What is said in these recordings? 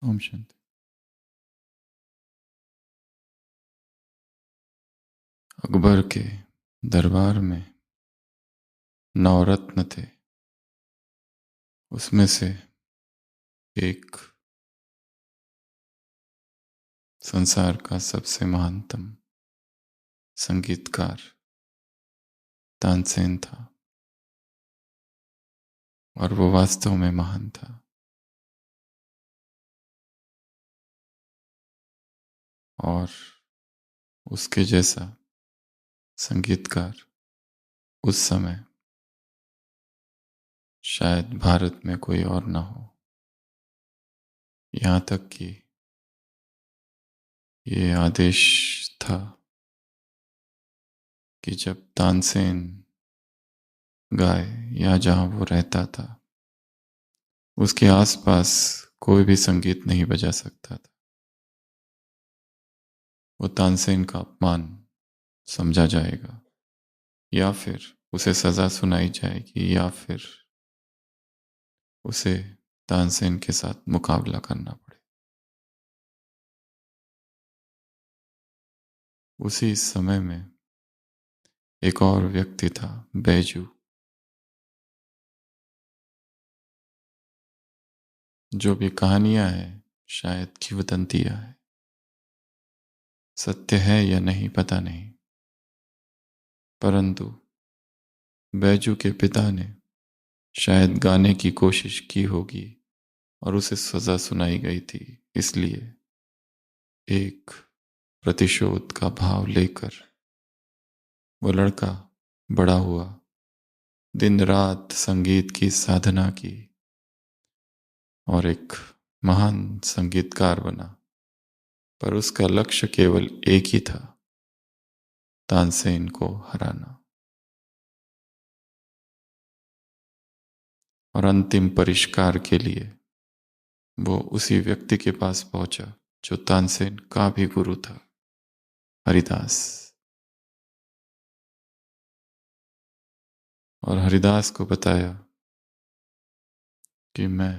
ओम शांति। अकबर के दरबार में 9 रत्न थे। उसमें से एक संसार का सबसे महानतम संगीतकार तानसेन था, और वो वास्तव में महान था। और उसके जैसा संगीतकार उस समय शायद भारत में कोई और ना हो। यहाँ तक कि ये आदेश था कि जब तानसेन गाए या जहाँ वो रहता था, उसके आसपास कोई भी संगीत नहीं बजा सकता था। वो तानसेन का अपमान समझा जाएगा, या फिर उसे सजा सुनाई जाएगी, या फिर उसे तानसेन के साथ मुकाबला करना पड़े। उसी समय में एक और व्यक्ति था, बैजू, जो भी कहानियां हैं शायद किंवदंतियां हैं, सत्य है या नहीं पता नहीं, परंतु बैजू के पिता ने शायद गाने की कोशिश की होगी और उसे सजा सुनाई गई थी। इसलिए एक प्रतिशोध का भाव लेकर वो लड़का बड़ा हुआ, दिन रात संगीत की साधना की और एक महान संगीतकार बना। पर उसका लक्ष्य केवल एक ही था, तानसेन को हराना। और अंतिम परिष्कार के लिए वो उसी व्यक्ति के पास पहुंचा जो तानसेन का भी गुरु था, हरिदास। और हरिदास को बताया कि मैं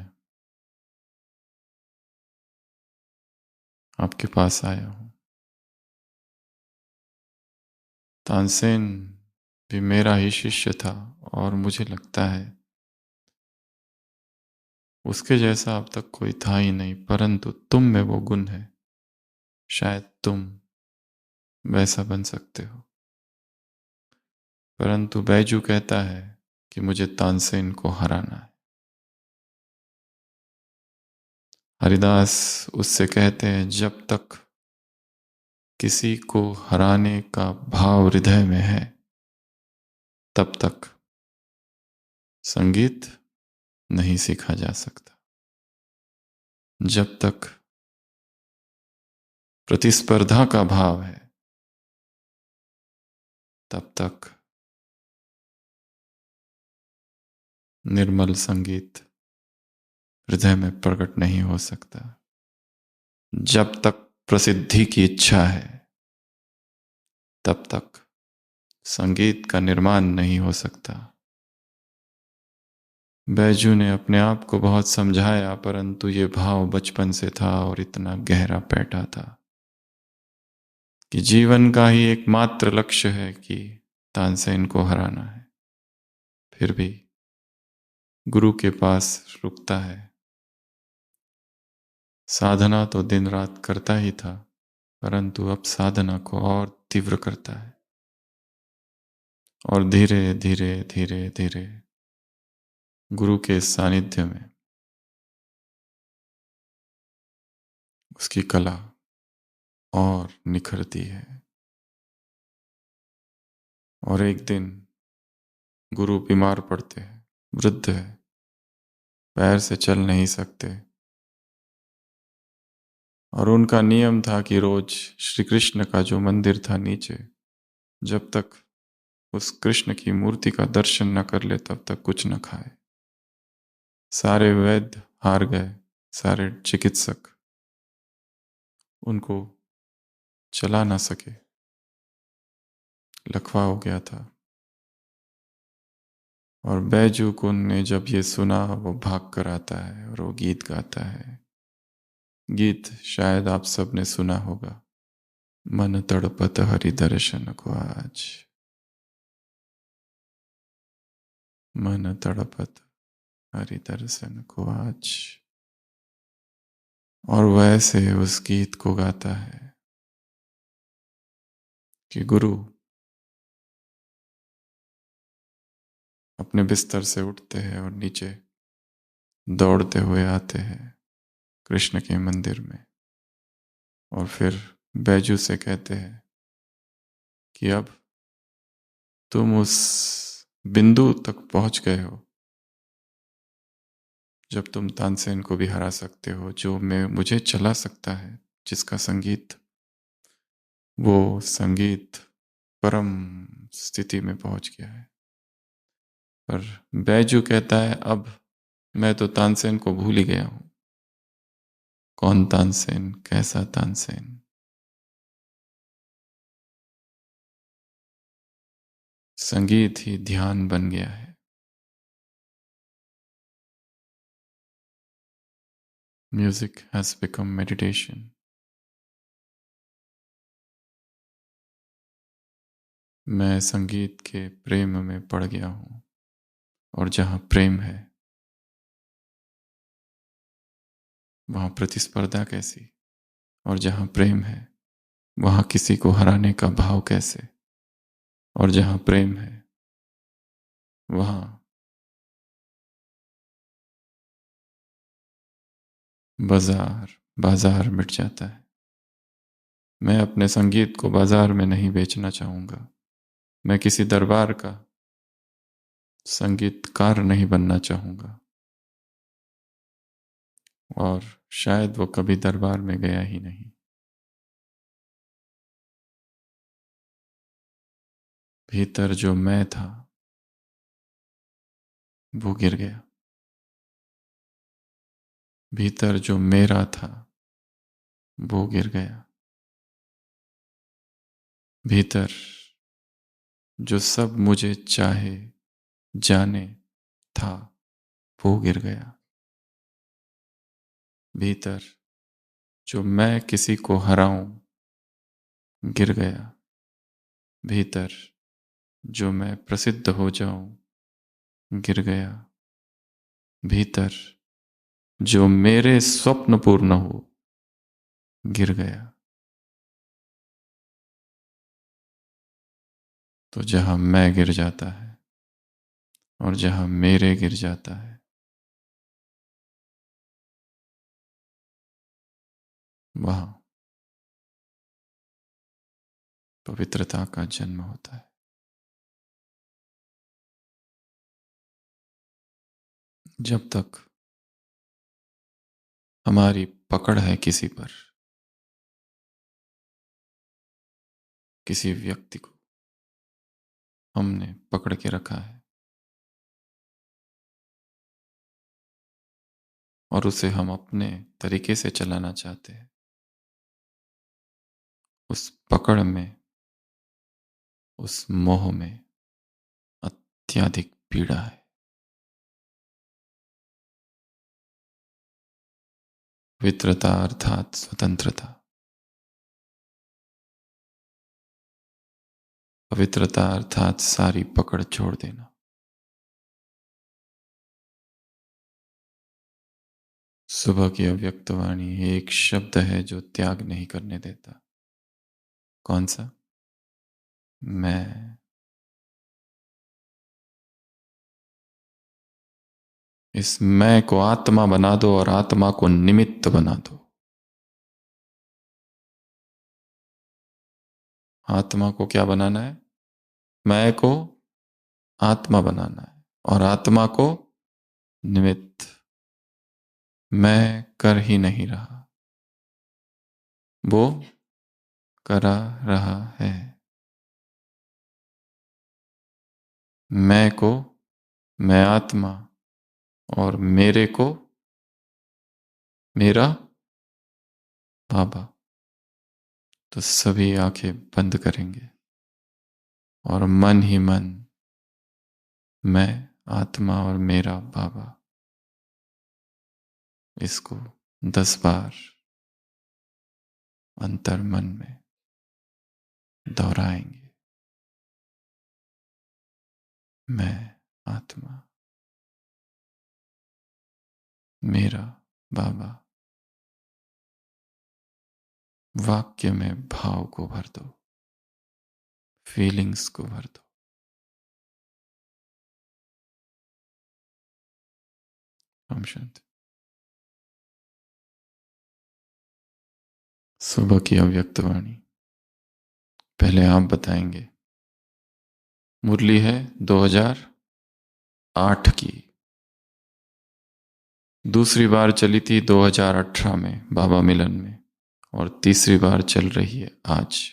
आपके पास आया हूं। तानसेन भी मेरा ही शिष्य था, और मुझे लगता है उसके जैसा अब तक कोई था ही नहीं, परंतु तुम में वो गुण है, शायद तुम वैसा बन सकते हो। परंतु बैजू कहता है कि मुझे तानसेन को हराना है। हरिदास उससे कहते हैं, जब तक किसी को हराने का भाव हृदय में है, तब तक संगीत नहीं सीखा जा सकता। जब तक प्रतिस्पर्धा का भाव है, तब तक निर्मल संगीत हृदय में प्रकट नहीं हो सकता। जब तक प्रसिद्धि की इच्छा है, तब तक संगीत का निर्माण नहीं हो सकता। बैजू ने अपने आप को बहुत समझाया, परंतु ये भाव बचपन से था और इतना गहरा बैठा था कि जीवन का ही एकमात्र लक्ष्य है कि तानसेन को हराना है। फिर भी गुरु के पास रुकता है। साधना तो दिन रात करता ही था, परंतु अब साधना को और तीव्र करता है, और धीरे धीरे धीरे धीरे गुरु के सानिध्य में उसकी कला और निखरती है। और एक दिन गुरु बीमार पड़ते हैं, वृद्ध है, पैर से चल नहीं सकते, और उनका नियम था कि रोज श्री कृष्ण का जो मंदिर था नीचे, जब तक उस कृष्ण की मूर्ति का दर्शन न कर ले तब तक कुछ न खाए। सारे वैद्य हार गए, सारे चिकित्सक उनको चला ना सके, लकवा हो गया था। और बैजू कुन ने जब ये सुना, वो भाग कर आता है और वो गीत गाता है, गीत शायद आप सब ने सुना होगा, मन तड़पत हरि दर्शन को आज, मन तड़पत हरि दर्शन को आज। और वैसे उस गीत को गाता है कि गुरु अपने बिस्तर से उठते हैं और नीचे दौड़ते हुए आते हैं कृष्ण के मंदिर में, और फिर बैजू से कहते हैं कि अब तुम उस बिंदु तक पहुंच गए हो जब तुम तानसेन को भी हरा सकते हो, जो मैं मुझे चला सकता है, जिसका संगीत, वो संगीत परम स्थिति में पहुंच गया है। पर बैजू कहता है अब मैं तो तानसेन को भूल ही गया हूं। कौन तानसेन, कैसा तानसेन? संगीत ही ध्यान बन गया है। Music has become meditation. मैं संगीत के प्रेम में पड़ गया हूं, और जहां प्रेम है वहां प्रतिस्पर्धा कैसी, और जहां प्रेम है वहां किसी को हराने का भाव कैसे, और जहां प्रेम है वहां बाजार बाजार मिट जाता है। मैं अपने संगीत को बाजार में नहीं बेचना चाहूंगा। मैं किसी दरबार का संगीतकार नहीं बनना चाहूंगा, और शायद वो कभी दरबार में गया ही नहीं। भीतर जो मैं था वो गिर गया। भीतर जो मेरा था वो गिर गया। भीतर जो सब मुझे चाहे जाने था वो गिर गया। भीतर जो मैं किसी को हराऊं गिर गया। भीतर जो मैं प्रसिद्ध हो जाऊं गिर गया। भीतर जो मेरे स्वप्न पूर्ण हो गिर गया। तो जहां मैं गिर जाता है और जहां मेरे गिर जाता है वहां पवित्रता का जन्म होता है। जब तक हमारी पकड़ है किसी पर, किसी व्यक्ति को हमने पकड़ के रखा है और उसे हम अपने तरीके से चलाना चाहते हैं, उस पकड़ में, उस मोह में अत्यधिक पीड़ा है। पवित्रता अर्थात स्वतंत्रता। पवित्रता अर्थात सारी पकड़ छोड़ देना। सुबह की अव्यक्तवाणी एक शब्द है जो त्याग नहीं करने देता। कौन सा? मैं। इस मैं को आत्मा बना दो और आत्मा को निमित्त बना दो। आत्मा को क्या बनाना है? मैं को आत्मा बनाना है और आत्मा को निमित्त। मैं कर ही नहीं रहा, वो करा रहा है। मैं को मैं आत्मा और मेरे को मेरा बाबा। तो सभी आंखें बंद करेंगे और मन ही मन मैं आत्मा और मेरा बाबा, इसको 10 बार अंतर मन में दोहराएंगे, मैं आत्मा, मेरा बाबा। वाक्य में भाव को भर दो, फीलिंग्स को भर दो। हम शांति। सुबह की अव्यक्त वाणी पहले आप बताएंगे। मुरली है 2008 की, दूसरी बार चली थी 2018 में बाबा मिलन में, और तीसरी बार चल रही है आज।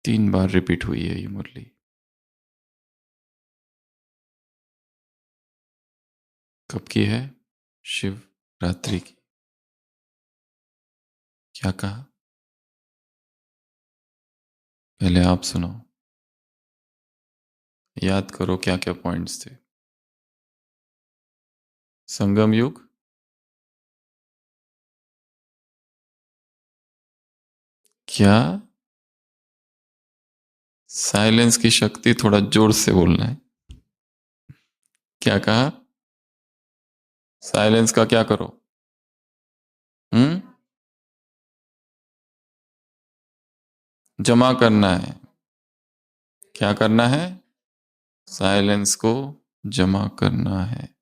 3 बार रिपीट हुई है ये मुरली। कब की है? शिव रात्रि की। क्या कहा? पहले आप सुनो, याद करो क्या क्या पॉइंट्स थे। संगम युग, क्या? साइलेंस की शक्ति, थोड़ा जोर से बोलना है। क्या कहा? साइलेंस का क्या करो? हम्म, जमा करना है। क्या करना है? साइलेंस को जमा करना है।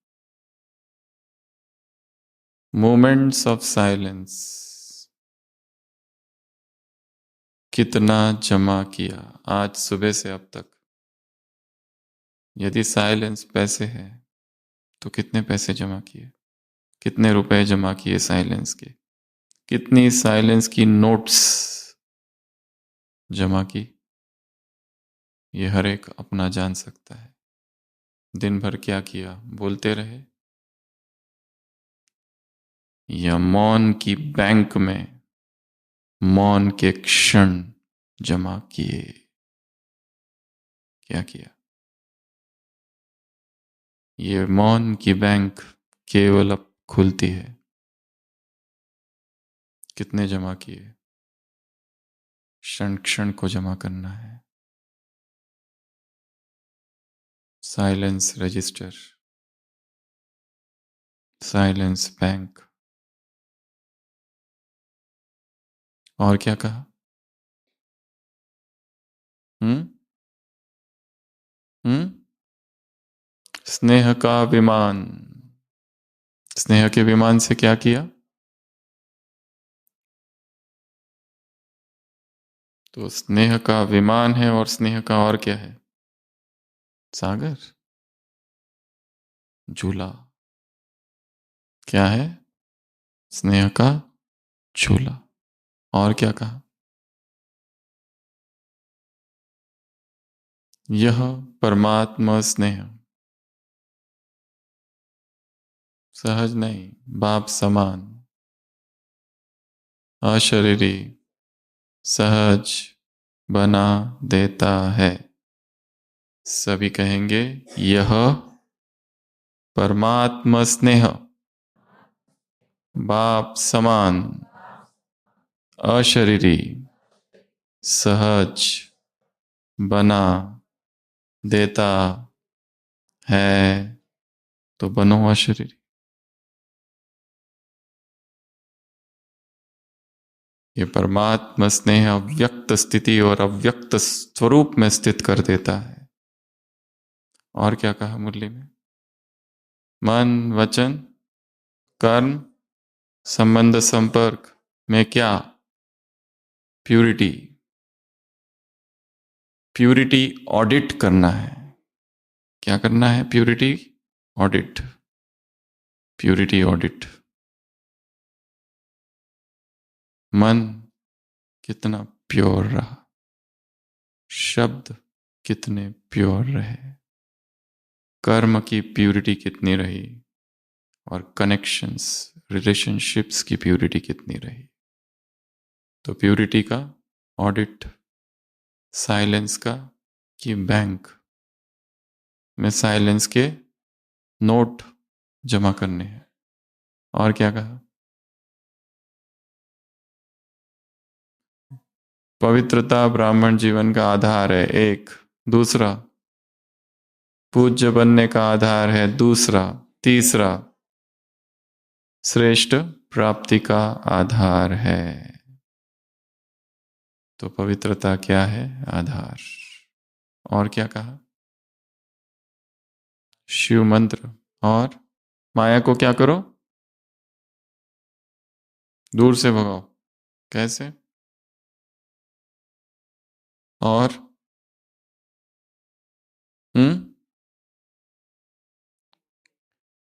मोमेंट्स ऑफ साइलेंस कितना जमा किया आज सुबह से अब तक? यदि साइलेंस पैसे है तो कितने पैसे जमा किए? कितने रुपए जमा किए साइलेंस के? कितनी साइलेंस की नोट्स जमा की? ये हर एक अपना जान सकता है। दिन भर क्या किया? बोलते रहे या मौन की बैंक में मौन के क्षण जमा किए? क्या किया? ये मौन की बैंक केवल अब खुलती है। कितने जमा किए? क्षण क्षण को जमा करना है। Silence register, silence bank. और क्या कहा? हम्म, हम्म, स्नेह का विमान। स्नेह के विमान से क्या किया? तो स्नेह का विमान है और स्नेह का और क्या है? सागर, झूला। क्या है? स्नेह का झूला। और क्या कहा? यह परमात्मा स्नेह सहज नहीं, बाप समान, अशरीरी, सहज बना देता है। सभी कहेंगे यह परमात्मा स्नेह बाप समान, अशरीरी, सहज बना देता है। तो बनो अशरीरी। ये परमात्मा स्नेह अव्यक्त स्थिति और अव्यक्त स्वरूप में स्थित कर देता है। और क्या कहा मुरली में? मन वचन कर्म संबंध संपर्क में क्या? प्यूरिटी। प्यूरिटी ऑडिट करना है। क्या करना है? Purity audit. Purity audit. मन कितना प्योर रहा, शब्द कितने प्योर रहे, कर्म की प्यूरिटी कितनी रही, और कनेक्शंस रिलेशनशिप्स की प्यूरिटी कितनी रही। तो प्यूरिटी का ऑडिट, साइलेंस का कि बैंक में साइलेंस के नोट जमा करने हैं। और क्या कहा? पवित्रता ब्राह्मण जीवन का आधार है, एक। दूसरा, पूज्य बनने का आधार है, दूसरा। तीसरा, श्रेष्ठ प्राप्ति का आधार है। तो पवित्रता क्या है? आधार। और क्या कहा? शिव मंत्र। और माया को क्या करो? दूर से भगाओ। कैसे? और हम्म,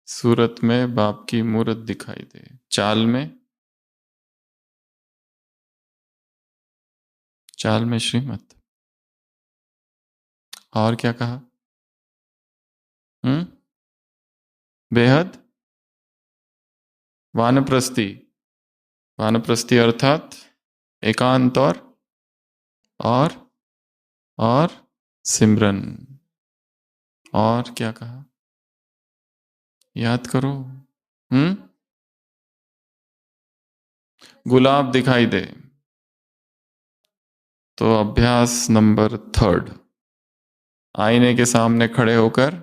सूरत में बाप की मूरत दिखाई दे, चाल में, चाल में श्रीमत। और क्या कहा? हम्म, बेहद वानप्रस्थी। वानप्रस्थी अर्थात एकांत और और सिमरन। और क्या कहा? याद करो। हम्म, गुलाब दिखाई दे। तो अभ्यास नंबर 3, आईने के सामने खड़े होकर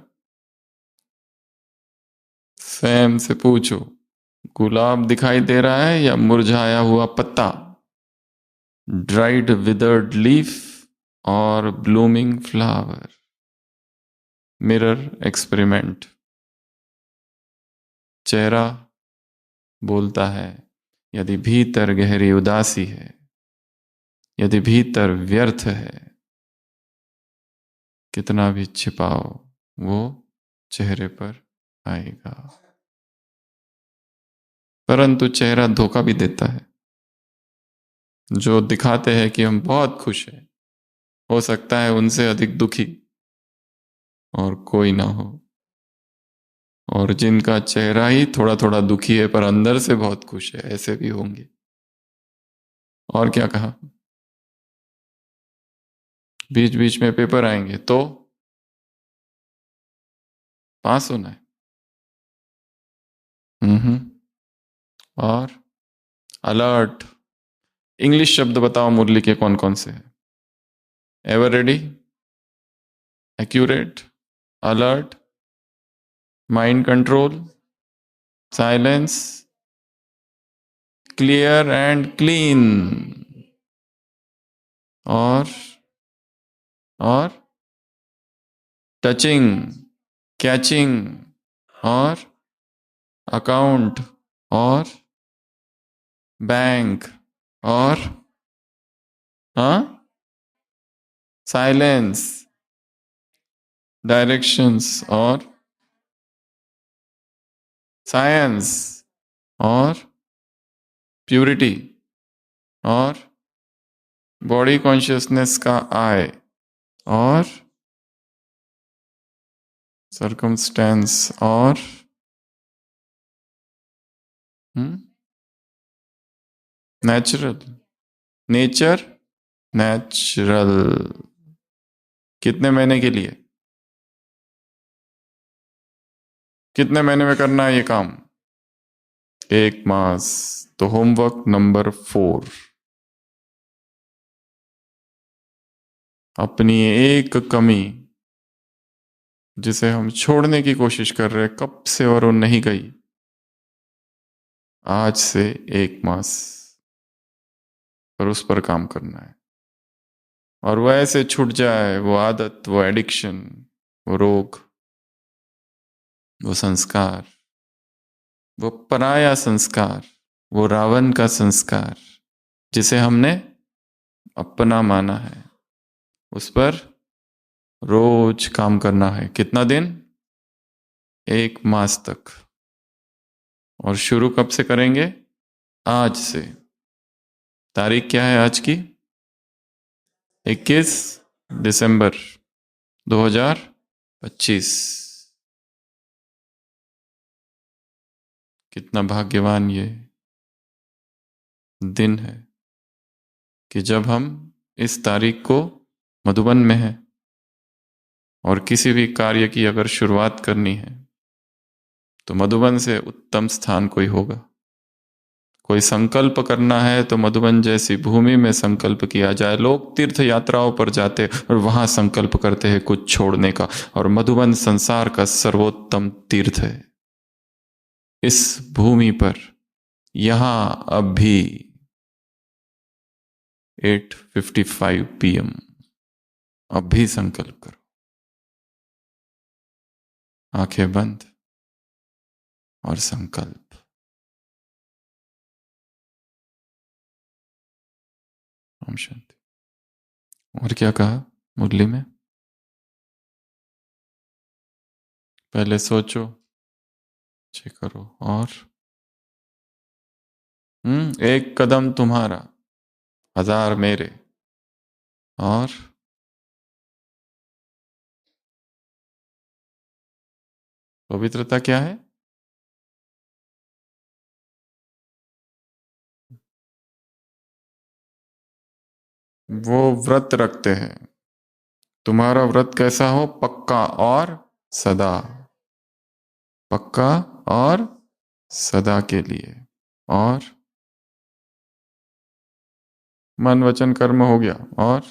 स्वयं से पूछो, गुलाब दिखाई दे रहा है या मुरझाया हुआ पत्ता? ड्राइड विदर्ड लीफ और ब्लूमिंग फ्लावर? Mirror experiment. चेहरा बोलता है, यदि भीतर गहरी उदासी है, यदि भीतर व्यर्थ है, कितना भी छिपाओ वो चेहरे पर आएगा। परंतु चेहरा धोखा भी देता है। जो दिखाते हैं कि हम बहुत खुश हैं, हो सकता है उनसे अधिक दुखी और कोई ना हो। और जिनका चेहरा ही थोड़ा थोड़ा दुखी है पर अंदर से बहुत खुश है, ऐसे भी होंगे। और क्या कहा? बीच बीच में पेपर आएंगे तो पास होना है। और अलर्ट। इंग्लिश शब्द बताओ मुरली के कौन कौन से हैं? Ever ready, accurate, alert, mind control, silence, clear and clean. और और टचिंग, कैचिंग, और अकाउंट, और बैंक, और हाँ, साइलेंस, डायरेक्शंस, और साइंस, और प्यूरिटी, और बॉडी कॉन्शियसनेस का आई, और सर्कमस्टेंस, और नेचुरल, नेचर, नेचुरल। कितने महीने के लिए? कितने महीने में करना है ये काम? 1 मास। तो होमवर्क नंबर 4, अपनी एक कमी जिसे हम छोड़ने की कोशिश कर रहे हैं कब से और वो नहीं गई, आज से 1 मास पर उस पर काम करना है। और वो ऐसे छूट जाए, वो आदत, वो एडिक्शन, वो रोग, वो संस्कार, वो पराया संस्कार, वो रावण का संस्कार जिसे हमने अपना माना है, उस पर रोज काम करना है। कितना दिन? 1 मास तक। और शुरू कब से करेंगे? आज से। तारीख क्या है आज की? 21 दिसंबर 2025। कितना भाग्यवान ये दिन है कि जब हम इस तारीख को मधुबन में हैं और किसी भी कार्य की अगर शुरुआत करनी है तो मधुबन से उत्तम स्थान कोई होगा? कोई संकल्प करना है तो मधुबन जैसी भूमि में संकल्प किया जाए। लोग तीर्थ यात्राओं पर जाते और वहां संकल्प करते हैं कुछ छोड़ने का, और मधुबन संसार का सर्वोत्तम तीर्थ है। इस भूमि पर यहां अब भी 8:55 PM, अब भी संकल्प करो, आंखें बंद और संकल्प। ओम शांति। और क्या कहा मुरली में? पहले सोचो, अच्छे करो, और एक कदम तुम्हारा, 1000 मेरे। और पवित्रता क्या है? वो व्रत रखते हैं। तुम्हारा व्रत कैसा हो? पक्का और सदा। पक्का और सदा के लिए। और मन वचन कर्म हो गया, और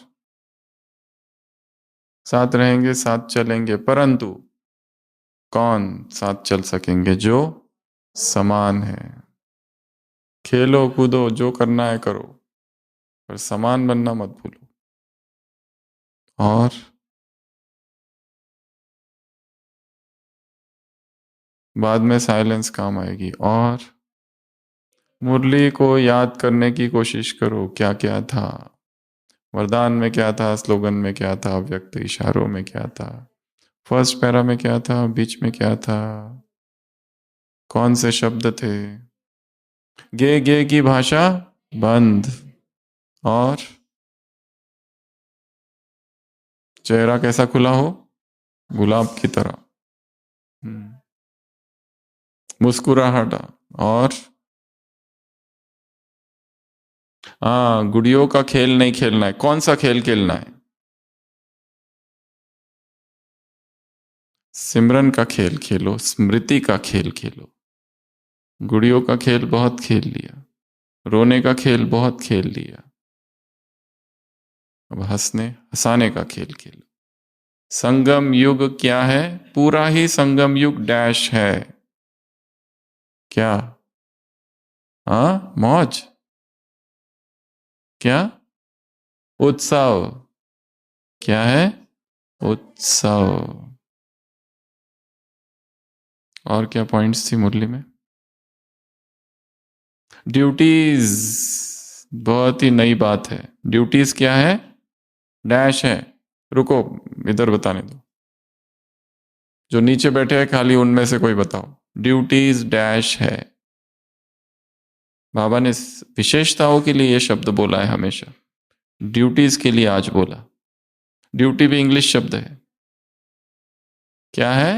साथ रहेंगे, साथ चलेंगे, परंतु कौन साथ चल सकेंगे? जो समान है। खेलो कूदो, जो करना है करो, पर समान बनना मत भूलो। और बाद में साइलेंस काम आएगी। और मुरली को याद करने की कोशिश करो, क्या क्या था वरदान में, क्या था स्लोगन में, क्या था व्यक्त इशारों में, क्या था फर्स्ट पैरा में, क्या था बीच में, क्या था, कौन से शब्द थे। गे की भाषा बंद। और चेहरा कैसा खुला हो? गुलाब की तरह। मुस्कुराहट। और हाँ, गुड़ियों का खेल नहीं खेलना है। कौन सा खेल खेलना है? सिमरन का खेल खेलो, स्मृति का खेल खेलो। गुड़ियों का खेल बहुत खेल लिया, रोने का खेल बहुत खेल लिया, अब हंसाने का खेल खेलो। संगम युग क्या है? पूरा ही संगम युग डैश है। क्या? हाँ, मौज। क्या? उत्सव। क्या है? उत्सव। और क्या पॉइंट्स थी मुरली में? ड्यूटीज, बहुत ही नई बात है। ड्यूटीज क्या है? डैश है। रुको, इधर बताने दो। जो नीचे बैठे हैं खाली उनमें से कोई बताओ। ड्यूटीज डैश है। बाबा ने विशेषताओं के लिए यह शब्द बोला है हमेशा, ड्यूटीज के लिए आज बोला। ड्यूटी भी इंग्लिश शब्द है। क्या है?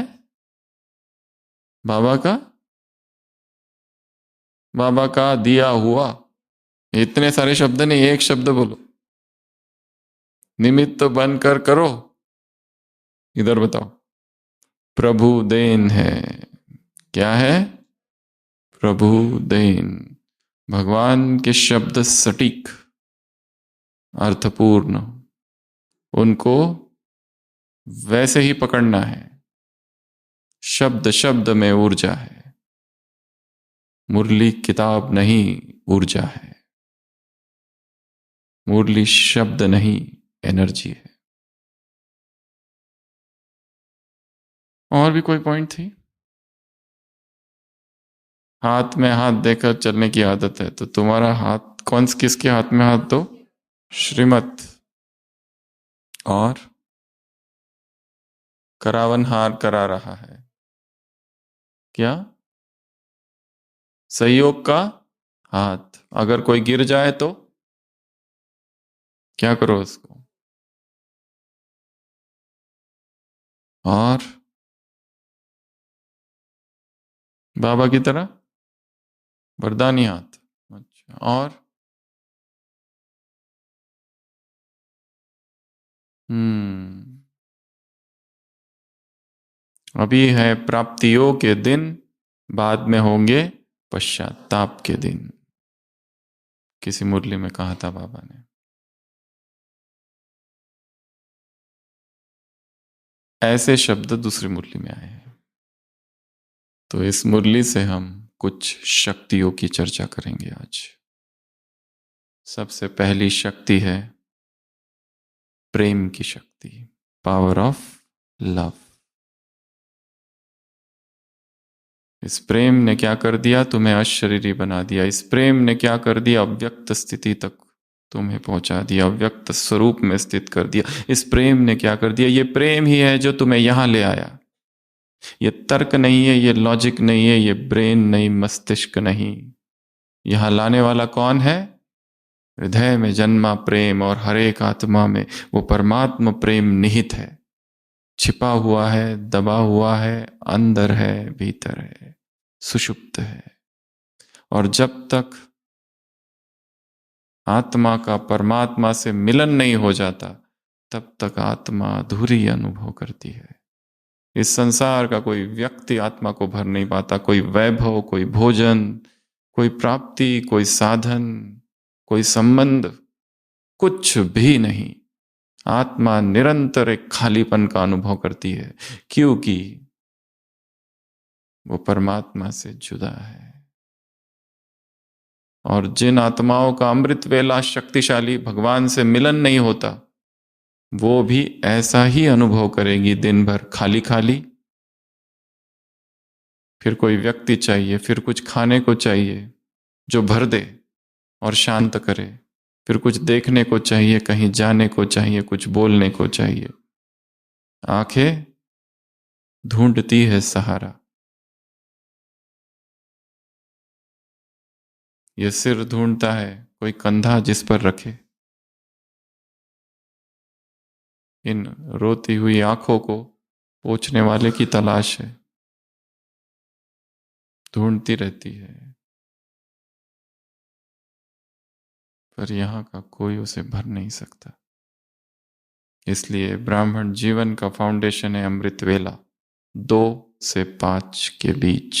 बाबा का, बाबा का दिया हुआ। इतने सारे शब्द नहीं, एक शब्द बोलो। निमित्त बनकर करो। इधर बताओ। प्रभु देन है। क्या है? प्रभु देन। भगवान के शब्द सटीक, अर्थपूर्ण, उनको वैसे ही पकड़ना है। शब्द शब्द में ऊर्जा है। मुरली किताब नहीं, ऊर्जा है। मुरली शब्द नहीं, एनर्जी है। और भी कोई पॉइंट थी? हाथ में हाथ देकर चलने की आदत है, तो तुम्हारा हाथ कौन, किसके हाथ में हाथ दो? श्रीमत। और करावन हार करा रहा है। क्या? सहयोग का हाथ। अगर कोई गिर जाए तो क्या करो उसको? और बाबा की तरह वरदानी हाथ। अच्छा, और अभी है प्राप्तियों के दिन, बाद में होंगे पश्चाताप के दिन। किसी मुरली में कहा था बाबा ने, ऐसे शब्द दूसरी मुरली में आए हैं। तो इस मुरली से हम कुछ शक्तियों की चर्चा करेंगे आज। सबसे पहली शक्ति है प्रेम की शक्ति, पावर ऑफ लव। इस प्रेम ने क्या कर दिया? तुम्हें अशरीरी बना दिया। इस प्रेम ने क्या कर दिया? अव्यक्त स्थिति तक तुम्हें पहुंचा दिया, अव्यक्त स्वरूप में स्थित कर दिया। इस प्रेम ने क्या कर दिया? ये प्रेम ही है जो तुम्हें यहां ले आया। ये तर्क नहीं है, ये लॉजिक नहीं है, ये ब्रेन नहीं, मस्तिष्क नहीं। यहां लाने वाला कौन है? हृदय में जन्मा प्रेम, और हर एक आत्मा में वो परमात्मा प्रेम निहित है, छिपा हुआ है, दबा हुआ है, अंदर है, भीतर है, सुषुप्त है। और जब तक आत्मा का परमात्मा से मिलन नहीं हो जाता, तब तक आत्मा अधूरी अनुभव करती है। इस संसार का कोई व्यक्ति आत्मा को भर नहीं पाता। कोई वैभव, कोई भोजन, कोई प्राप्ति, कोई साधन, कोई संबंध, कुछ भी नहीं। आत्मा निरंतर एक खालीपन का अनुभव करती है, क्योंकि वो परमात्मा से जुदा है। और जिन आत्माओं का अमृत वेला शक्तिशाली भगवान से मिलन नहीं होता, वो भी ऐसा ही अनुभव करेगी, दिन भर खाली खाली। फिर कोई व्यक्ति चाहिए, फिर कुछ खाने को चाहिए जो भर दे और शांत करे, फिर कुछ देखने को चाहिए, कहीं जाने को चाहिए, कुछ बोलने को चाहिए। आंखें ढूंढती है सहारा, ये सिर ढूंढता है कोई कंधा जिस पर रखे। इन रोती हुई आंखों को पोंछने वाले की तलाश है, ढूंढती रहती है, पर यहां का कोई उसे भर नहीं सकता। इसलिए ब्राह्मण जीवन का फाउंडेशन है अमृत वेला, 2 से 5 के बीच।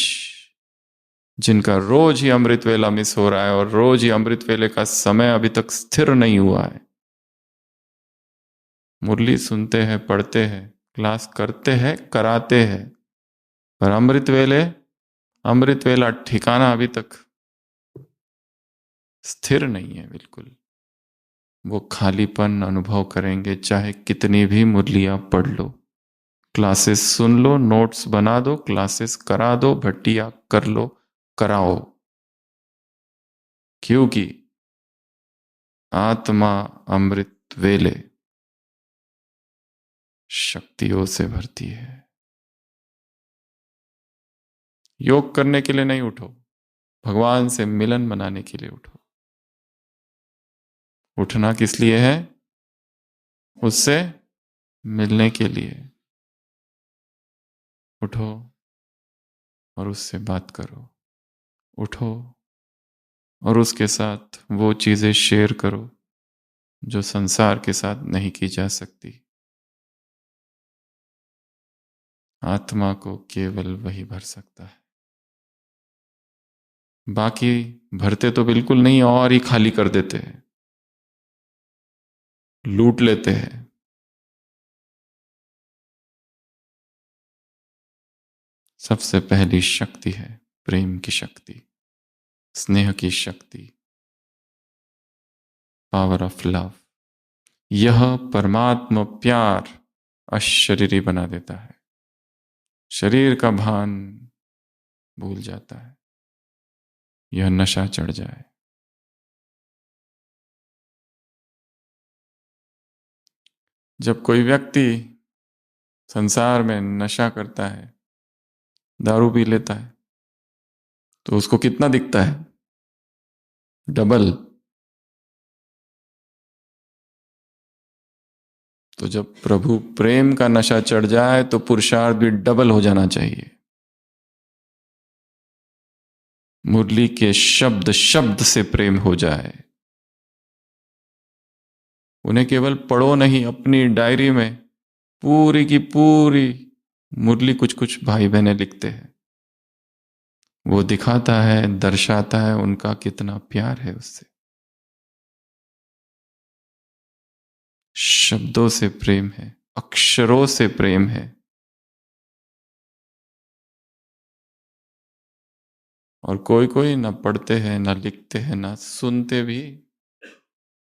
जिनका रोज ही अमृत वेला मिस हो रहा है और रोज ही अमृत वेले का समय अभी तक स्थिर नहीं हुआ है। मुरली सुनते हैं, पढ़ते हैं, क्लास करते हैं, कराते हैं, पर अमृत वेला ठिकाना अभी तक स्थिर नहीं है बिल्कुल। वो खालीपन अनुभव करेंगे चाहे कितनी भी मुरलियां पढ़ लो, क्लासेस सुन लो, नोट्स बना दो, क्लासेस करा दो, भट्टियां कर लो, कराओ, क्योंकि आत्मा अमृत वेले शक्तियों से भरती है। योग करने के लिए नहीं उठो, भगवान से मिलन मनाने के लिए उठो। उठना किस लिए है? उससे मिलने के लिए। उठो और उससे बात करो, उठो और उसके साथ वो चीजें शेयर करो जो संसार के साथ नहीं की जा सकती। आत्मा को केवल वही भर सकता है, बाकी भरते तो बिल्कुल नहीं, और ही खाली कर देते हैं, लूट लेते हैं। सबसे पहली शक्ति है प्रेम की शक्ति, स्नेह की शक्ति, पावर ऑफ लव। यह परमात्मा प्यार अशरीरी बना देता है, शरीर का भान भूल जाता है, यह नशा चढ़ जाए। जब कोई व्यक्ति संसार में नशा करता है, दारू पी लेता है, तो उसको कितना दिखता है? डबल। तो जब प्रभु प्रेम का नशा चढ़ जाए तो पुरुषार्थ भी डबल हो जाना चाहिए। मुरली के शब्द शब्द से प्रेम हो जाए। उन्हें केवल पढ़ो नहीं, अपनी डायरी में पूरी की पूरी मुरली कुछ कुछ भाई बहनें लिखते हैं। वो दिखाता है, दर्शाता है उनका कितना प्यार है उससे। शब्दों से प्रेम है, अक्षरों से प्रेम है, और कोई कोई ना पढ़ते हैं, ना लिखते हैं, ना सुनते भी,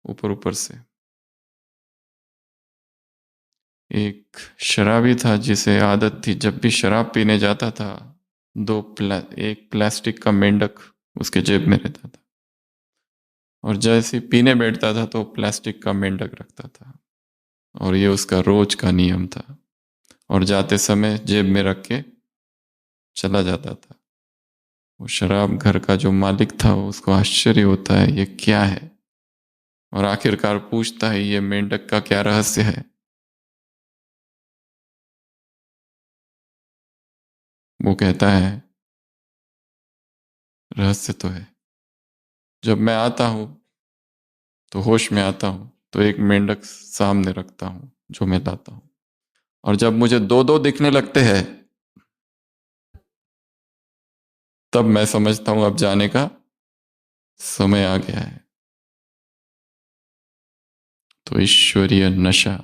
ऊपर ऊपर से। एक शराबी था जिसे आदत थी जब भी शराब पीने जाता था, एक प्लास्टिक का मेंढक उसके जेब में रहता था, और जैसे ही पीने बैठता था तो प्लास्टिक का मेंढक रखता था, और ये उसका रोज का नियम था, और जाते समय जेब में रख के चला जाता था। वो शराब घर का जो मालिक था उसको आश्चर्य होता है ये क्या है, और आखिरकार पूछता है ये मेंढक का क्या रहस्य है। वो कहता है रहस्य तो है, जब मैं आता हूं तो होश में आता हूं तो एक मेंढक सामने रखता हूं जो मैं लाता हूं, और जब मुझे दो दो दिखने लगते हैं तब मैं समझता हूं अब जाने का समय आ गया है। तो ईश्वरीय नशा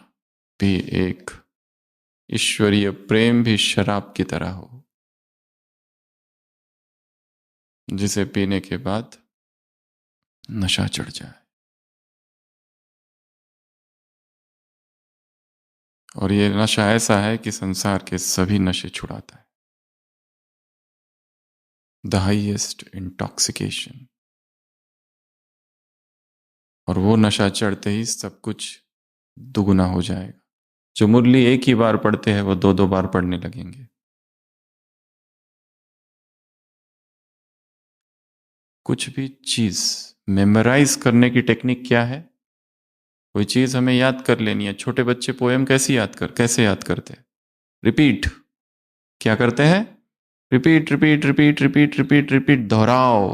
भी एक ईश्वरीय प्रेम भी शराब की तरह हो, जिसे पीने के बाद नशा चढ़ जाए, और ये नशा ऐसा है कि संसार के सभी नशे छुड़ाता है। The highest intoxication. और वो नशा चढ़ते ही सब कुछ दुगुना हो जाएगा। जो मुरली एक ही बार पढ़ते हैं वो दो दो बार पढ़ने लगेंगे। कुछ भी चीज मेमोराइज करने की टेक्निक क्या है? कोई चीज हमें याद कर लेनी है, छोटे बच्चे पोएम कैसे याद करते हैं? रिपीट। क्या करते हैं? Repeat repeat repeat repeat repeat repeat, दोहराओ।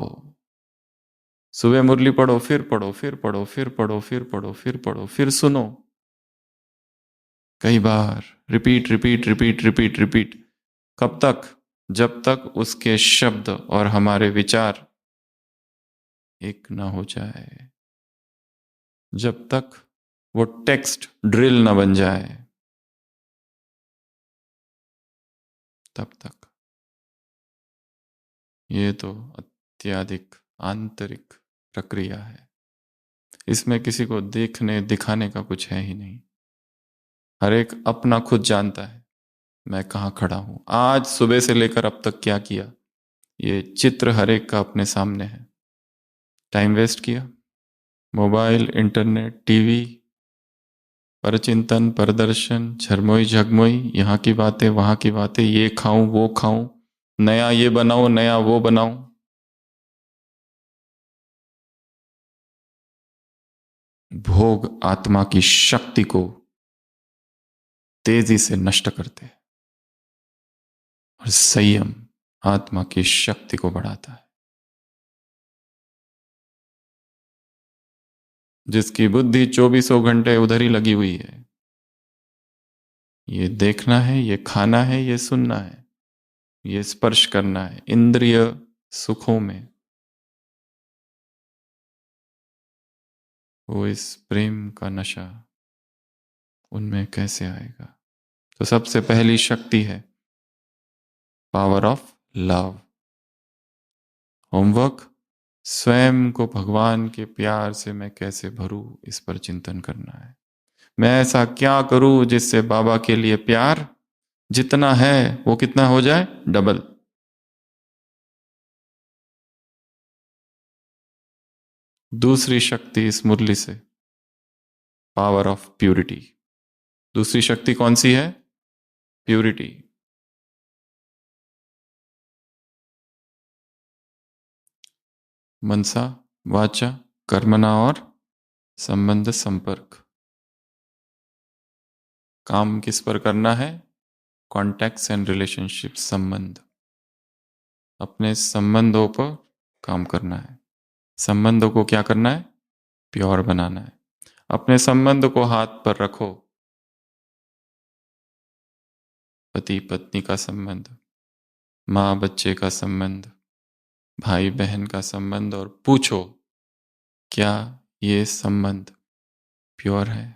सुबह मुरली पढ़ो, फिर पढ़ो, फिर पढ़ो, फिर पढ़ो, फिर पढ़ो, फिर पढ़ो, फिर सुनो कई बार। Repeat repeat repeat repeat repeat. कब तक? जब तक उसके शब्द और हमारे विचार एक ना हो जाए, जब तक वो टेक्स्ट ड्रिल ना बन जाए, तब तक। ये तो अत्यधिक आंतरिक प्रक्रिया है, इसमें किसी को देखने दिखाने का कुछ है ही नहीं। हर एक अपना खुद जानता है मैं कहाँ खड़ा हूं, आज सुबह से लेकर अब तक क्या किया। ये चित्र हर एक का अपने सामने है। टाइम वेस्ट किया, मोबाइल, इंटरनेट, टीवी, परचिंतन, परदर्शन, झरमोई झगमोई, यहाँ की बातें वहां की बातें, ये खाऊं वो खाऊं, नया ये बनाऊं नया वो बनाऊं। भोग आत्मा की शक्ति को तेजी से नष्ट करते हैं, और संयम आत्मा की शक्ति को बढ़ाता है। जिसकी बुद्धि चौबीसों घंटे उधर ही लगी हुई है, ये देखना है, ये खाना है, ये सुनना है, ये स्पर्श करना है, इंद्रिय सुखों में, वो इस प्रेम का नशा उनमें कैसे आएगा? तो सबसे पहली शक्ति है पावर ऑफ लव। होमवर्क, स्वयं को भगवान के प्यार से मैं कैसे भरूं, इस पर चिंतन करना है। मैं ऐसा क्या करूं जिससे बाबा के लिए प्यार जितना है वो कितना हो जाए? डबल। दूसरी शक्ति इस मुरली से पावर ऑफ प्यूरिटी। दूसरी शक्ति कौन सी है? प्यूरिटी। मनसा वाचा कर्मणा और संबंध संपर्क। काम किस पर करना है? कॉन्टैक्ट्स एंड रिलेशनशिप, संबंध। अपने संबंधों पर काम करना है। संबंधों को क्या करना है? प्योर बनाना है। अपने संबंध को हाथ पर रखो। पति पत्नी का संबंध, माँ बच्चे का संबंध, भाई बहन का संबंध, और पूछो क्या ये संबंध प्योर है?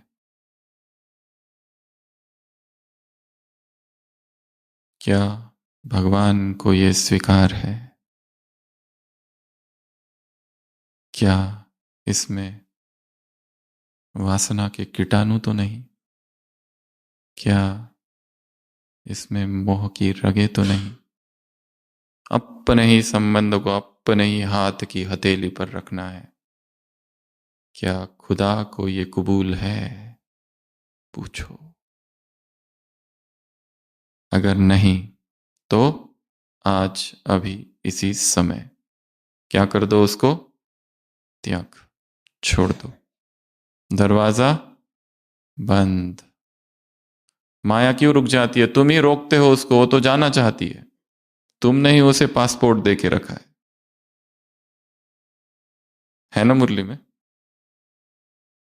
क्या भगवान को ये स्वीकार है? क्या इसमें वासना के कीटाणु तो नहीं? क्या इसमें मोह की रगें तो नहीं? अपने ही संबंध को अपने ही हाथ की हथेली पर रखना है। क्या खुदा को ये कबूल है? पूछो। अगर नहीं तो आज अभी इसी समय क्या कर दो? उसको त्याग, छोड़ दो, दरवाजा बंद। माया क्यों रुक जाती है? तुम ही रोकते हो उसको, वो तो जाना चाहती है। तुमने ही उसे पासपोर्ट दे के रखा है ना मुरली में?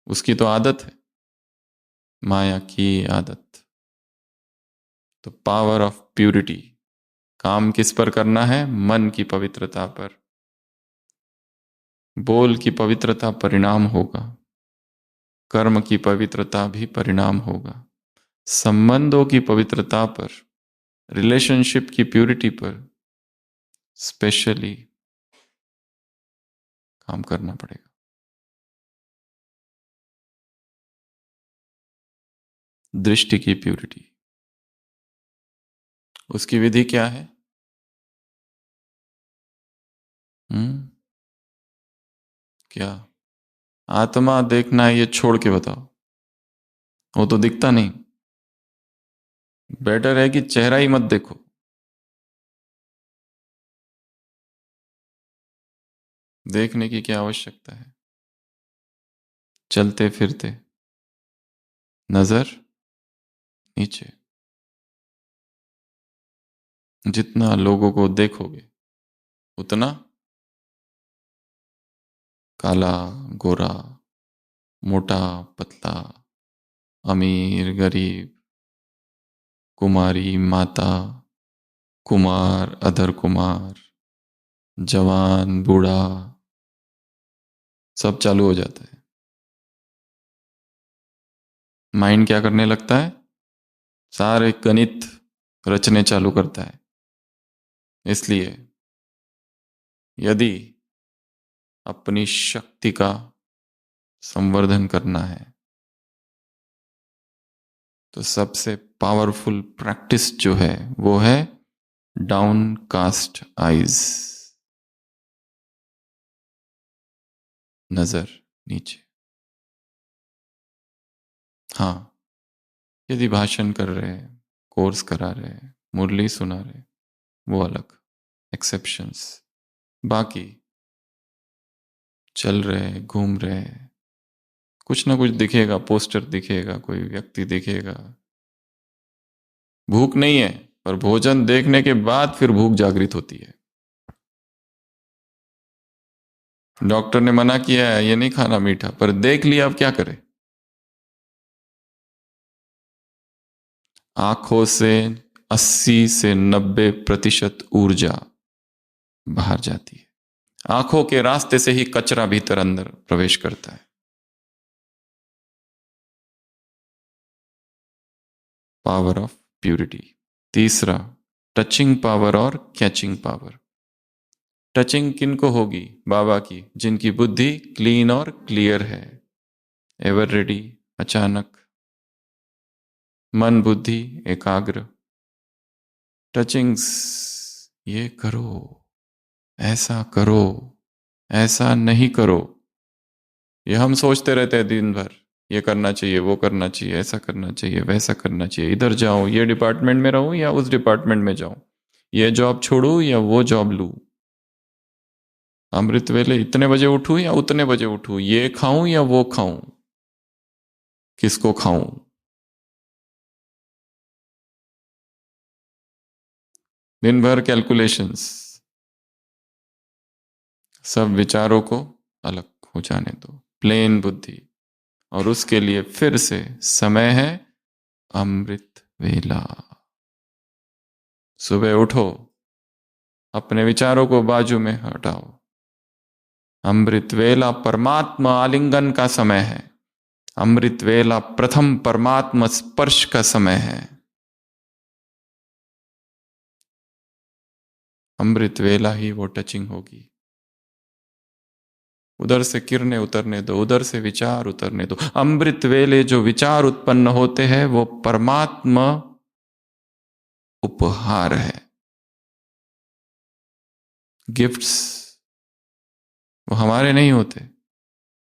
उसकी तो आदत है, माया की आदत। तो पावर ऑफ प्यूरिटी काम किस पर करना है? मन की पवित्रता पर। बोल की पवित्रता परिणाम होगा, कर्म की पवित्रता भी परिणाम होगा, संबंधों की पवित्रता पर, रिलेशनशिप की प्यूरिटी पर स्पेशली काम करना पड़ेगा। दृष्टि की प्यूरिटी, उसकी विधि क्या है? हम्म? क्या आत्मा देखना है ये छोड़ के बताओ। वो तो दिखता नहीं। बेटर है कि चेहरा ही मत देखो। देखने की क्या आवश्यकता है? चलते फिरते नजर नीचे। जितना लोगों को देखोगे उतना काला गोरा, मोटा पतला, अमीर गरीब, कुमारी माता, कुमार अधर कुमार, जवान बूढ़ा, सब चालू हो जाता है। माइंड क्या करने लगता है? सारे गणित रचने चालू करता है। इसलिए यदि अपनी शक्ति का संवर्धन करना है तो सबसे पावरफुल प्रैक्टिस जो है वो है डाउन कास्ट आईज, नजर नीचे। हाँ, यदि भाषण कर रहे हैं, कोर्स करा रहे हैं, मुरली सुना रहे हैं, वो अलग एक्सेप्शंस। बाकी चल रहे हैं, घूम रहे हैं, कुछ ना कुछ दिखेगा, पोस्टर दिखेगा, कोई व्यक्ति दिखेगा, भूख नहीं है, पर भोजन देखने के बाद फिर भूख जागृत होती है। डॉक्टर ने मना किया है ये नहीं खाना मीठा, पर देख लिया, अब क्या करे? आंखों से 80 से 90% ऊर्जा बाहर जाती है। आंखों के रास्ते से ही कचरा भीतर अंदर प्रवेश करता है। Power of purity. तीसरा, टचिंग पावर और कैचिंग पावर। टचिंग किनको होगी? बाबा की, जिनकी बुद्धि क्लीन और क्लियर है, एवर रेडी, अचानक, मन बुद्धि एकाग्र। टचिंग्स, ये करो, ऐसा करो, ऐसा नहीं करो। ये हम सोचते रहते हैं दिन भर, ये करना चाहिए, वो करना चाहिए, ऐसा करना चाहिए, वैसा करना चाहिए, इधर जाऊं, ये डिपार्टमेंट में रहूं या उस डिपार्टमेंट में जाऊं, ये जॉब छोड़ूं या वो जॉब लूं, अमृत वेले इतने बजे उठूं या उतने बजे उठूं, ये खाऊं या वो खाऊं, किसको खाऊं? दिन भर कैलकुलेशंस। सब विचारों को अलग हो जाने दो, प्लेन बुद्धि। और उसके लिए फिर से समय है, अमृत वेला। सुबह उठो, अपने विचारों को बाजू में हटाओ। अमृत वेला परमात्मा आलिंगन का समय है। अमृत वेला प्रथम परमात्मा स्पर्श का समय है। अमृत वेला ही वो टचिंग होगी। उधर से किरणें उतरने दो, उधर से विचार उतरने दो। अमृत वेले जो विचार उत्पन्न होते हैं वो परमात्मा उपहार है, गिफ्ट्स। वो हमारे नहीं होते,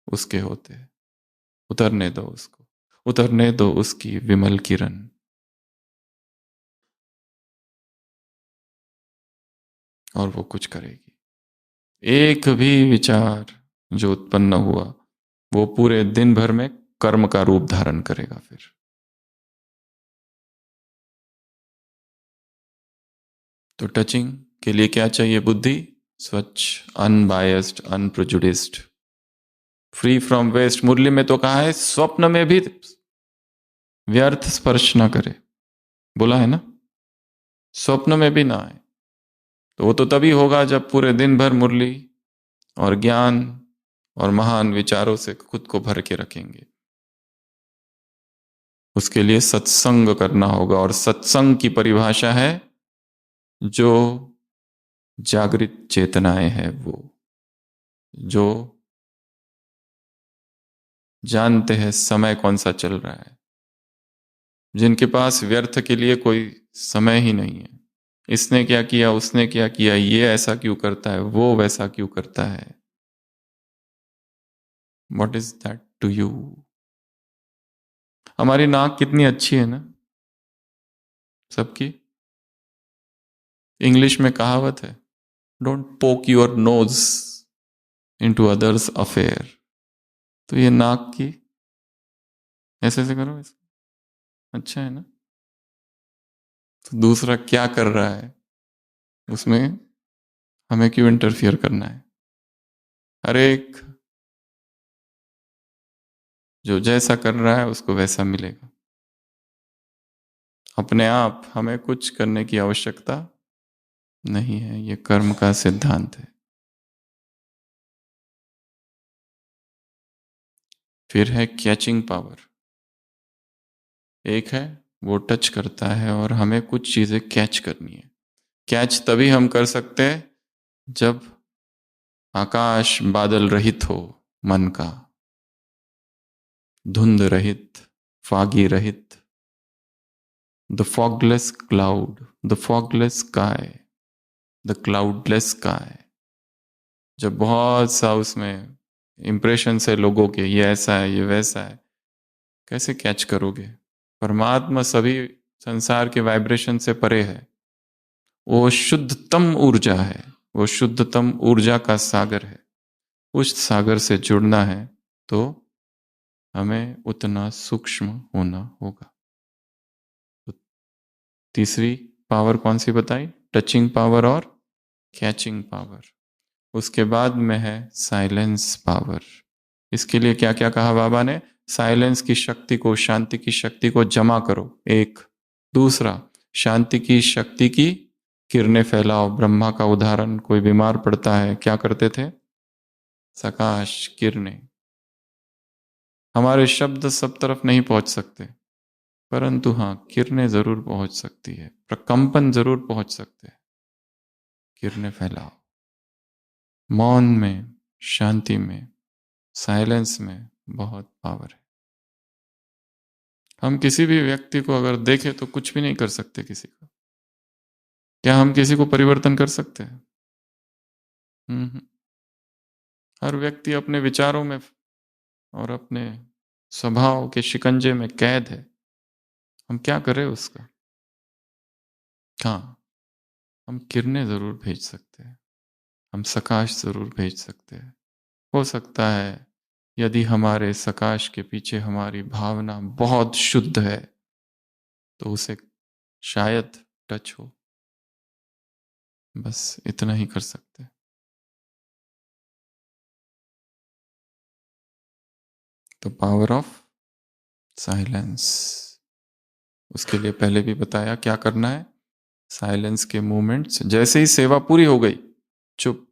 उसके होते हैं। उतरने दो उसको, उतरने दो उसकी विमल किरण। और वो कुछ करेगी। एक भी विचार जो उत्पन्न हुआ वो पूरे दिन भर में कर्म का रूप धारण करेगा। फिर तो टचिंग के लिए क्या चाहिए? बुद्धि स्वच्छ, अनबायस्ड, अनप्रेजुडिस्ड, फ्री फ्रॉम वेस्ट। मुरली में तो कहा है स्वप्न में भी व्यर्थ स्पर्श ना करे, बोला है ना, स्वप्न में भी ना आए। तो वो तो तभी होगा जब पूरे दिन भर मुरली और ज्ञान और महान विचारों से खुद को भर के रखेंगे। उसके लिए सत्संग करना होगा, और सत्संग की परिभाषा है जो जागृत चेतनाएं हैं, वो जो जानते हैं समय कौन सा चल रहा है, जिनके पास व्यर्थ के लिए कोई समय ही नहीं है। इसने क्या किया, उसने क्या किया, ये ऐसा क्यों करता है, वो वैसा क्यों करता है। What is that to you? हमारी नाक कितनी अच्छी है ना सबकी। इंग्लिश में कहावत है, डोंट पोक your nose into others affair. तो ये नाक की ऐसे ऐसे करो, ऐसे अच्छा है ना। तो दूसरा क्या कर रहा है उसमें हमें क्यों इंटरफियर करना है? हर एक जो जैसा कर रहा है उसको वैसा मिलेगा। अपने आप हमें कुछ करने की आवश्यकता नहीं है, ये कर्म का सिद्धांत है। फिर है कैचिंग पावर। एक है वो टच करता है और हमें कुछ चीजें कैच करनी है। कैच तभी हम कर सकते हैं जब आकाश बादल रहित हो, मन का, धुंध रहित, फागी रहित, the fogless cloud, the fogless sky, the cloudless sky. जब बहुत सा उसमें इंप्रेशन है लोगों के, ये ऐसा है, ये वैसा है, कैसे कैच करोगे? परमात्मा सभी संसार के वाइब्रेशन से परे है। वो शुद्धतम ऊर्जा है, वो शुद्धतम ऊर्जा का सागर है। उस सागर से जुड़ना है तो हमें उतना सूक्ष्म होना होगा। तो तीसरी पावर कौन सी बताई? टचिंग पावर और कैचिंग पावर। उसके बाद में है साइलेंस पावर। इसके लिए क्या क्या कहा बाबा ने? साइलेंस की शक्ति को, शांति की शक्ति को जमा करो, एक। दूसरा, शांति की शक्ति की किरणें फैलाओ। ब्रह्मा का उदाहरण, कोई बीमार पड़ता है क्या करते थे? सकाश किरणें। हमारे शब्द सब तरफ नहीं पहुंच सकते, परंतु हाँ, किरणें जरूर पहुंच सकती है, प्रकंपन जरूर पहुंच सकते हैं। किरणें फैलाओ। मौन में, शांति में, साइलेंस में बहुत पावर है। हम किसी भी व्यक्ति को अगर देखें तो कुछ भी नहीं कर सकते किसी का। क्या हम किसी को परिवर्तन कर सकते हैं? हम्म। हर व्यक्ति अपने विचारों में और अपने स्वभाव के शिकंजे में कैद है। हम क्या करें उसका? हाँ, हम किरणें जरूर भेज सकते हैं, हम सकाश जरूर भेज सकते हैं। हो सकता है यदि हमारे सकाश के पीछे हमारी भावना बहुत शुद्ध है तो उसे शायद टच हो। बस इतना ही कर सकते हैं। तो पावर ऑफ साइलेंस। उसके लिए पहले भी बताया क्या करना है। साइलेंस के मूवमेंट्स, जैसे ही सेवा पूरी हो गई, चुप।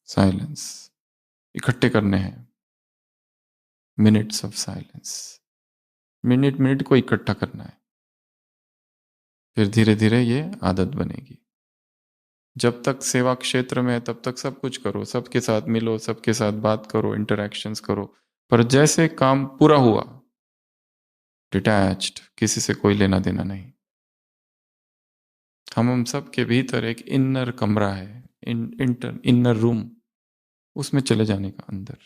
साइलेंस इकट्ठे करने हैं, minutes of silence. Minute minute को इकट्ठा करना है। फिर धीरे धीरे ये आदत बनेगी। जब तक सेवा क्षेत्र में है तब तक सब कुछ करो, सबके साथ मिलो, सबके साथ बात करो, इंटरेक्शंस करो, पर जैसे काम पूरा हुआ, डिटैच्ड, किसी से कोई लेना देना नहीं। हम सब के भीतर एक इनर कमरा है, इनर रूम, उसमें चले जाने का अंदर।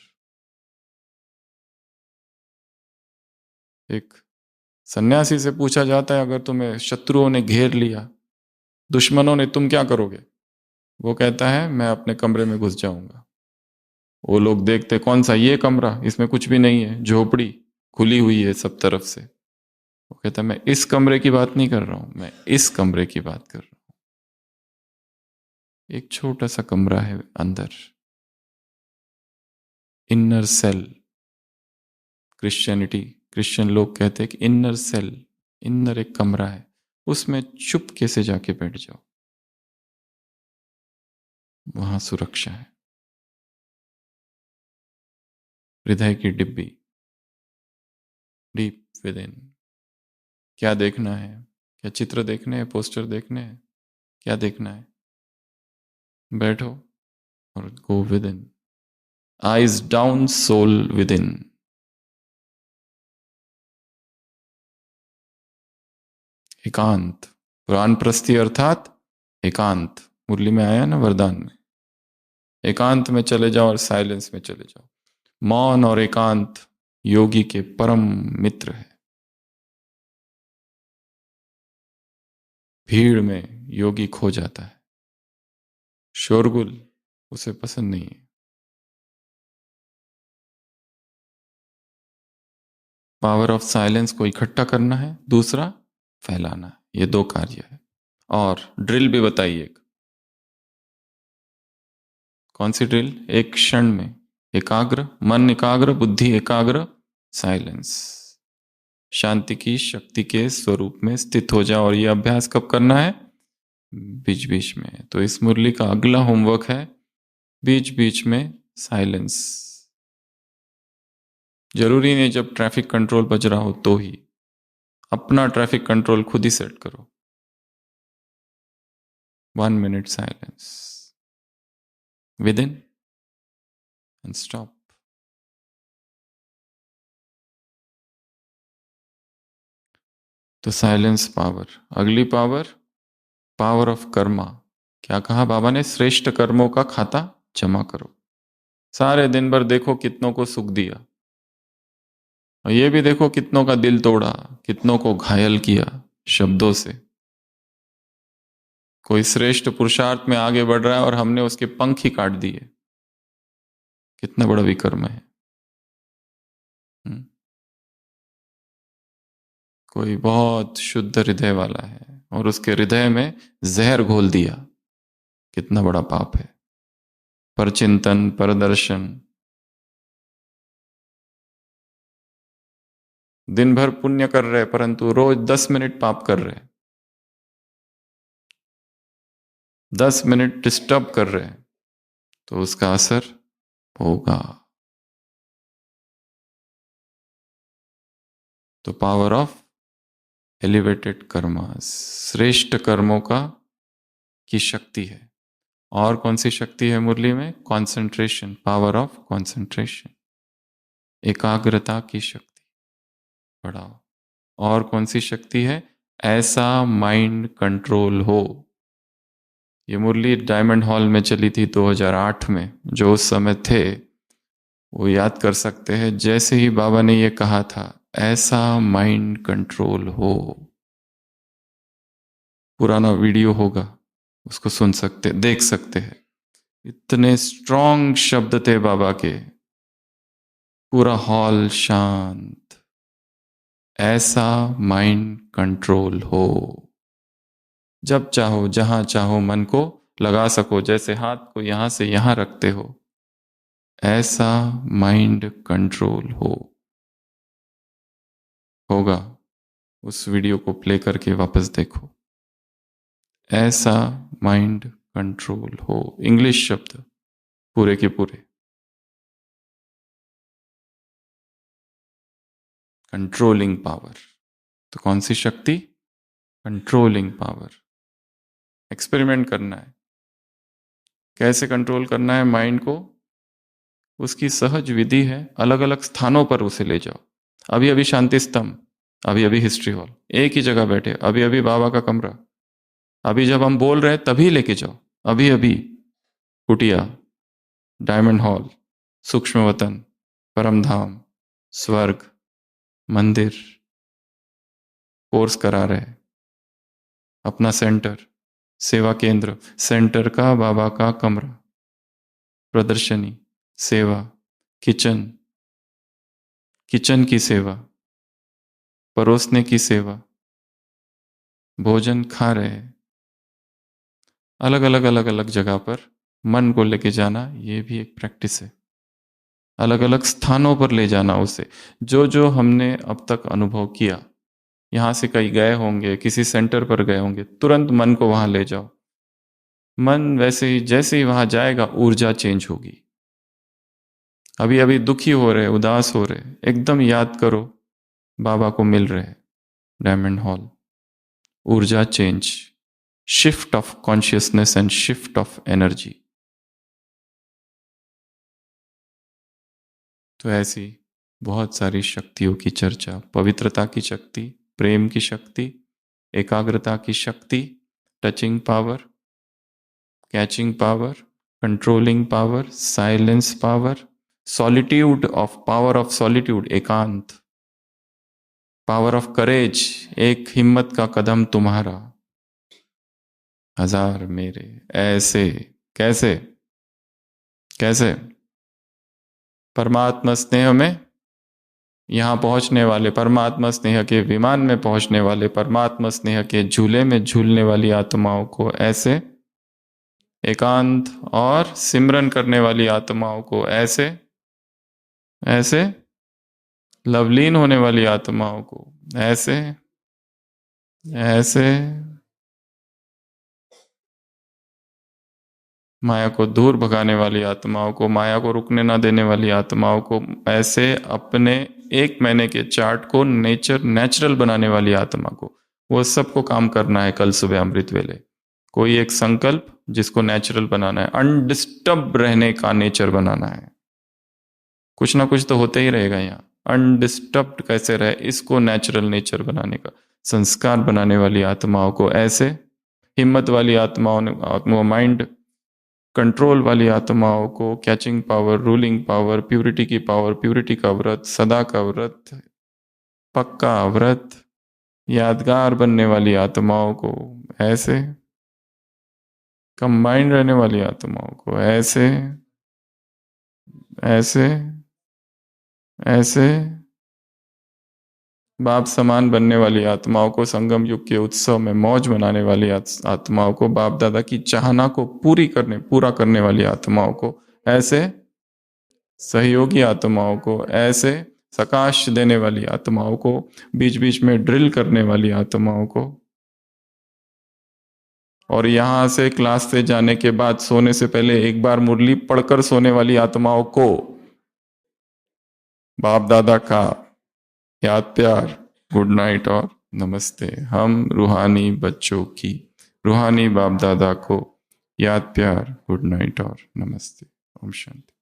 एक सन्यासी से पूछा जाता है, अगर तुम्हें शत्रुओं ने घेर लिया, दुश्मनों ने, तुम क्या करोगे? वो कहता है, मैं अपने कमरे में घुस जाऊंगा। वो लोग देखते, कौन सा ये कमरा, इसमें कुछ भी नहीं है, झोपड़ी खुली हुई है सब तरफ से। वो कहता है, मैं इस कमरे की बात नहीं कर रहा हूं, मैं इस कमरे की बात कर रहा हूं। एक छोटा सा कमरा है अंदर, इनर सेल। क्रिश्चियन लोग कहते हैं कि इनर सेल, इनर एक कमरा है, उसमें चुपके से जाके बैठ जाओ, वहां सुरक्षा है। हृदय की डिब्बी, डीप विद इन। क्या देखना है? क्या चित्र देखने हैं, पोस्टर देखने हैं? क्या देखना है? बैठो और go within. Eyes down, soul within. एकांत, पुराण प्रस्थि अर्थात एकांत, मुरली में आया ना, वरदान में। एकांत में चले जाओ और साइलेंस में चले जाओ। मौन और एकांत योगी के परम मित्र है। भीड़ में योगी खो जाता है, शोरगुल उसे पसंद नहीं है। पावर ऑफ साइलेंस को इकट्ठा करना है, दूसरा फैलाना है, ये दो कार्य है। और ड्रिल भी बताइए, कौन सी ड्रिल? एक क्षण में एकाग्र मन, एकाग्र बुद्धि, एकाग्र साइलेंस, शांति की शक्ति के स्वरूप में स्थित हो जाओ। और ये अभ्यास कब करना है? बीच बीच में। तो इस मुरली का अगला होमवर्क है बीच बीच में साइलेंस। जरूरी नहीं जब ट्रैफिक कंट्रोल बज रहा हो तो ही, अपना ट्रैफिक कंट्रोल खुद ही सेट करो। 1 minute silence with in and stop. तो साइलेंस पावर। अगली पावर, पावर ऑफ कर्मा। क्या कहा बाबा ने? श्रेष्ठ कर्मों का खाता जमा करो। सारे दिन भर देखो कितनों को सुख दिया, और ये भी देखो कितनों का दिल तोड़ा, कितनों को घायल किया शब्दों से। कोई श्रेष्ठ पुरुषार्थ में आगे बढ़ रहा है और हमने उसके पंख ही काट दिए, कितना बड़ा विकर्म है। हम्म। कोई बहुत शुद्ध हृदय वाला है और उसके हृदय में जहर घोल दिया, कितना बड़ा पाप है। पर चिंतन, पर दर्शन, दिन भर पुण्य कर रहे परंतु रोज 10 मिनट पाप कर रहे, 10 मिनट डिस्टर्ब कर रहे, तो उसका असर होगा। तो पावर ऑफ एलिवेटेड कर्मास, श्रेष्ठ कर्मों का की शक्ति है। और कौन सी शक्ति है मुरली में? कंसंट्रेशन, पावर ऑफ कंसंट्रेशन, एकाग्रता की शक्ति बढ़ाओ। और कौन सी शक्ति है? ऐसा माइंड कंट्रोल हो। ये मुरली डायमंड हॉल में चली थी 2008 में, जो उस समय थे वो याद कर सकते हैं। जैसे ही बाबा ने ये कहा था, ऐसा माइंड कंट्रोल हो, पुराना वीडियो होगा, उसको सुन सकते, देख सकते हैं। इतने स्ट्रॉन्ग शब्द थे बाबा के, पूरा हॉल शांत। ऐसा माइंड कंट्रोल हो, जब चाहो जहां चाहो मन को लगा सको, जैसे हाथ को यहां से यहां रखते हो, ऐसा माइंड कंट्रोल हो। होगा, उस वीडियो को प्ले करके वापस देखो। ऐसा माइंड कंट्रोल हो, इंग्लिश शब्द पूरे के पूरे। Controlling power. तो कौन सी शक्ति? Controlling power. एक्सपेरिमेंट करना है, कैसे कंट्रोल करना है माइंड को, उसकी सहज विधि है। अलग अलग स्थानों पर उसे ले जाओ। अभी अभी शांति स्तंभ, अभी अभी हिस्ट्री हॉल, एक ही जगह बैठे, अभी अभी बाबा का कमरा, अभी जब हम बोल रहे हैं तभी लेके जाओ, अभी अभी कुटिया, डायमंड हॉल, सूक्ष्म वतन, परम धाम, स्वर्ग, मंदिर, कोर्स करा रहे, अपना सेंटर, सेवा केंद्र, सेंटर का बाबा का कमरा, प्रदर्शनी, सेवा, किचन, किचन की सेवा, परोसने की सेवा, भोजन खा रहे, अलग अलग अलग अलग जगह पर मन को लेके जाना, ये भी एक प्रैक्टिस है। अलग अलग स्थानों पर ले जाना उसे, जो जो हमने अब तक अनुभव किया, यहां से कहीं गए होंगे, किसी सेंटर पर गए होंगे, तुरंत मन को वहां ले जाओ। मन वैसे ही जैसे ही वहां जाएगा, ऊर्जा चेंज होगी। अभी अभी दुखी हो रहे, उदास हो रहे, एकदम याद करो बाबा को मिल रहे, डायमंड हॉल, ऊर्जा change, shift of consciousness and shift of energy. तो ऐसी बहुत सारी शक्तियों की चर्चा, पवित्रता की शक्ति, प्रेम की शक्ति, एकाग्रता की शक्ति, touching power, catching power, controlling power, silence power, solitude of power of solitude, एकांत, पावर ऑफ करेज, एक हिम्मत का कदम तुम्हारा, हजार मेरे, ऐसे, कैसे कैसे परमात्मा स्नेह में यहां पहुंचने वाले, परमात्मा स्नेह के विमान में पहुंचने वाले, परमात्मा स्नेह के झूले में झूलने वाली आत्माओं को ऐसे, एकांत और सिमरन करने वाली आत्माओं को ऐसे, ऐसे लवलीन होने वाली आत्माओं को ऐसे, ऐसे माया को दूर भगाने वाली आत्माओं को, माया को रुकने ना देने वाली आत्माओं को ऐसे, अपने 1 महीने के चार्ट को नेचुरल बनाने वाली आत्मा को, वो सबको काम करना है कल सुबह अमृत वेले। कोई एक संकल्प जिसको नेचुरल बनाना है, अनडिस्टर्ब रहने का नेचर बनाना है। कुछ ना कुछ तो होते ही रहेगा यहाँ, अनडिस्टर्ब्ड कैसे रहे, इसको नेचुरल नेचर बनाने का संस्कार बनाने वाली आत्माओं को ऐसे, हिम्मत वाली आत्माओं ने माइंड कंट्रोल वाली आत्माओं को catching power, ruling power, purity की पावर, प्यूरिटी का व्रत, सदा का व्रत, पक्का व्रत, यादगार बनने वाली आत्माओं को ऐसे, कंबाइंड रहने वाली आत्माओं को ऐसे, ऐसे, ऐसे बाप समान बनने वाली आत्माओं को, संगम युग के उत्सव में मौज मनाने वाली आत्माओं को, बाप दादा की चाहना को पूरा करने वाली आत्माओं को ऐसे, सहयोगी आत्माओं को ऐसे, सकाश देने वाली आत्माओं को, बीच बीच में ड्रिल करने वाली आत्माओं को, और यहां से क्लास से जाने के बाद सोने से पहले एक बार मुरली पढ़कर सोने वाली आत्माओं को बाप दादा का याद प्यार, गुड नाइट और नमस्ते। हम रूहानी बच्चों की, रूहानी बाप दादा को याद प्यार, गुड नाइट और नमस्ते। ओम शांति।